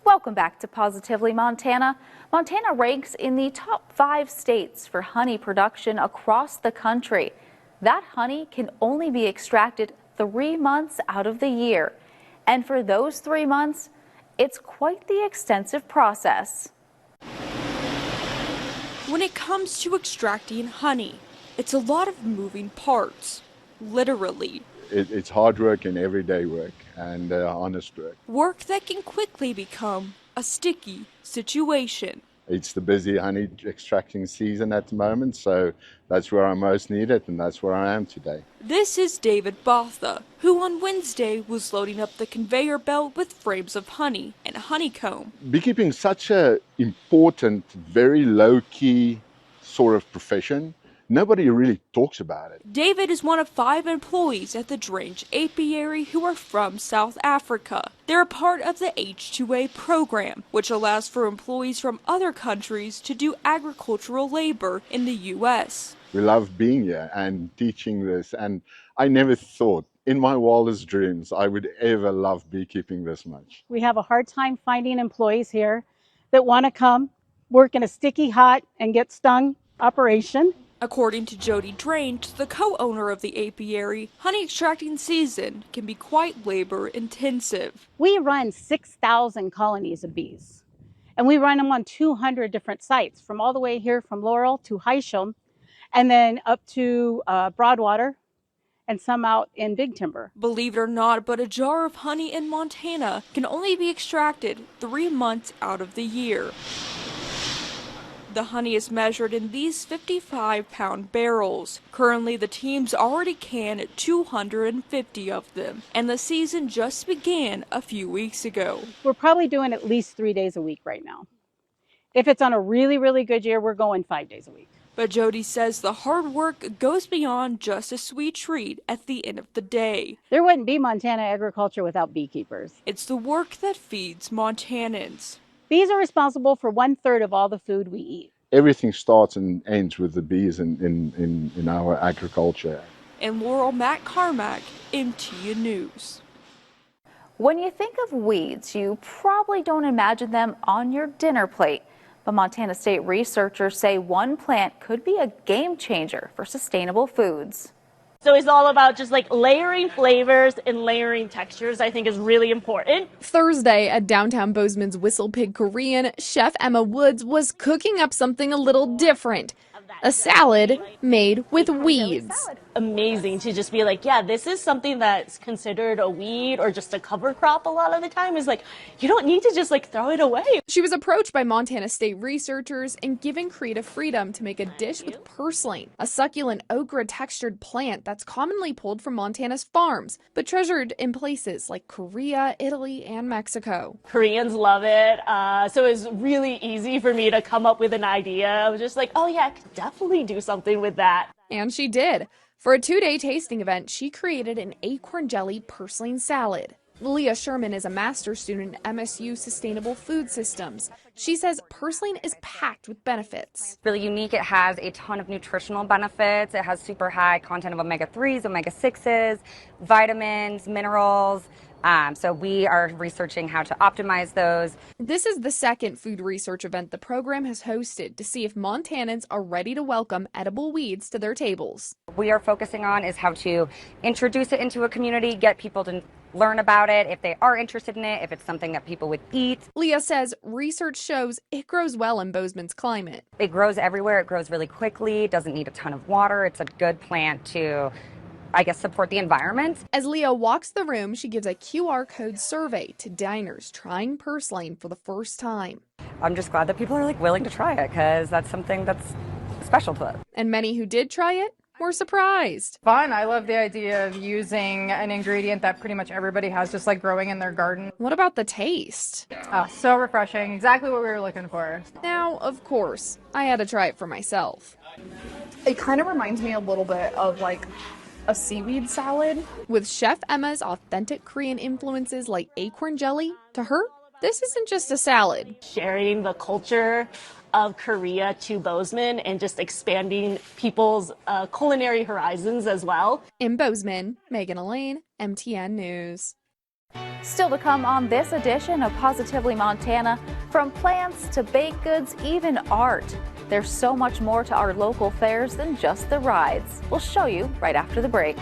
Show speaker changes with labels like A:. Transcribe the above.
A: Welcome back to Positively Montana. Montana ranks in the top 5 states for honey production across the country. That honey can only be extracted 3 months out of the year. And for those 3 months, it's quite the extensive process.
B: When it comes to extracting honey, it's a lot of moving parts, literally.
C: It's hard work and everyday work and honest work.
B: Work that can quickly become a sticky situation.
C: It's the busy honey extracting season at the moment, so that's where I'm most needed, and that's where I am today.
B: This is David Botha, who on Wednesday was loading up the conveyor belt with frames of honey and honeycomb.
C: Beekeeping is such an important, very low-key sort of profession. Nobody really talks about it.
B: David is one of 5 employees at the Drange Apiary who are from South Africa. They're a part of the H2A program, which allows for employees from other countries to do agricultural labor in the U.S.
C: We love being here and teaching this, and I never thought in my wildest dreams I would ever love beekeeping this much.
D: We have a hard time finding employees here that want to come, work in a sticky, hot, and get stung operation.
B: According to Jody Drange, the co-owner of the apiary, honey extracting season can be quite labor intensive.
D: We run 6,000 colonies of bees, and we run them on 200 different sites, from all the way here from Laurel to Hysham, and then up to Broadwater, and some out in Big Timber.
B: Believe it or not, but a jar of honey in Montana can only be extracted 3 months out of the year. The honey is measured in these 55-pound barrels. Currently, the team's already canned 250 of them, and the season just began a few weeks ago.
D: We're probably doing at least 3 days a week right now. If it's on a really, really good year, we're going 5 days a week.
B: But Jody says the hard work goes beyond just a sweet treat at the end of the day.
D: There wouldn't be Montana agriculture without beekeepers.
B: It's the work that feeds Montanans.
D: Bees are responsible for 1/3 of all the food we eat.
C: Everything starts and ends with the bees in our agriculture.
B: In Laurel, Matt Carmack, MTN News.
A: When you think of weeds, you probably don't imagine them on your dinner plate. But Montana State researchers say one plant could be a game changer for sustainable foods.
E: So it's all about just like layering flavors and layering textures, I think is really important.
F: Thursday at downtown Bozeman's Whistle Pig Korean, Chef Emma Woods was cooking up something a little different. A salad made with weeds.
E: Amazing to just be like, yeah, this is something that's considered a weed or just a cover crop a lot of the time. Is like, you don't need to just like throw it away.
F: She was approached by Montana State researchers and given creative freedom to make a dish with purslane, a succulent okra-textured plant that's commonly pulled from Montana's farms, but treasured in places like Korea, Italy, and Mexico.
E: Koreans love it. So it was really easy for me to come up with an idea. I was just like, oh yeah, I could definitely do something with that.
F: And she did. For a 2-day tasting event, she created an acorn jelly purslane salad. Leah Sherman is a master's student at MSU Sustainable Food Systems. She says purslane is packed with benefits.
G: Really unique. It has a ton of nutritional benefits. It has super high content of omega-3s, omega-6s, vitamins, minerals. So we are researching how to optimize those.
F: This is the second food research event the program has hosted to see if Montanans are ready to welcome edible weeds to their tables.
G: We are focusing on is how to introduce it into a community, get people to learn about it, if they are interested in it, if it's something that people would eat.
F: Leah says research shows it grows well in Bozeman's climate.
G: It grows everywhere. It grows really quickly, doesn't need a ton of water. It's a good plant to, I guess, support the environment.
F: As Leah walks the room, she gives a QR code survey to diners trying purslane for the first time.
G: I'm just glad that people are willing to try it because that's something that's special to us.
F: And many who did try it were surprised.
H: Fun. I love the idea of using an ingredient that pretty much everybody has just growing in their garden.
F: What about the taste?
H: Oh, so refreshing. Exactly what we were looking for.
F: Now, of course, I had to try it for myself.
I: It kind of reminds me a little bit of a seaweed salad.
F: With Chef Emma's authentic Korean influences like acorn jelly, to her, this isn't just a salad.
E: Sharing the culture of Korea to Bozeman and just expanding people's culinary horizons as well.
F: In Bozeman, Megan Elaine, MTN News.
A: Still to come on this edition of Positively Montana, from plants to baked goods, even art. There's so much more to our local fairs than just the rides. We'll show you right after the break.